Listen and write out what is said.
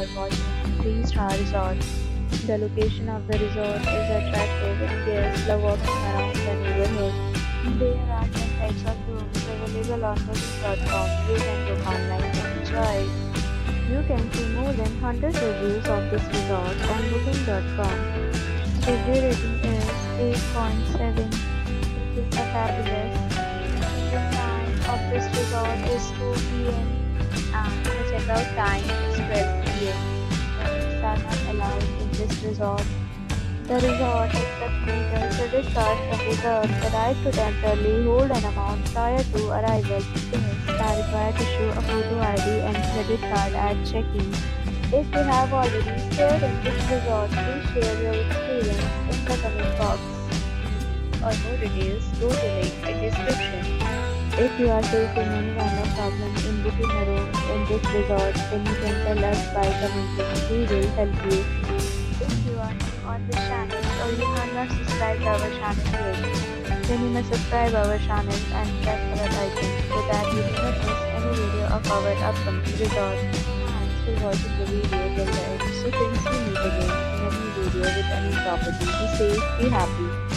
are watching 3-star resort. The location of the resort is attractive and guests love walking around the neighborhood. There are 10 types of rooms available on booking.com. You can book online and enjoy. You can see more than 100 reviews of this resort on booking.com. Review rating is 8.7, which is a fabulous. The time of this resort is 2 p.m. and the checkout time is 12 p.m. Pets are not allowed in this resort. The resort accepts major credit cards and reserves the right to temporarily hold an amount prior to arrival. Guests are required to show a photo ID and credit card at check-in. If you have already stayed in this resort, please share your experience in the comment box. For more details, go to link in description. If you are facing any kind of problem in booking a room in this resort, then you can tell us by commenting. We will help you. If you are new on this channel or you have not subscribed our channel yet, then you must subscribe our channel and press the bell icon so that you do not miss any video of our upcoming resort. Thanks for watching the video till the end. So friends, we meet again in a new video with a new property. Be safe, be happy.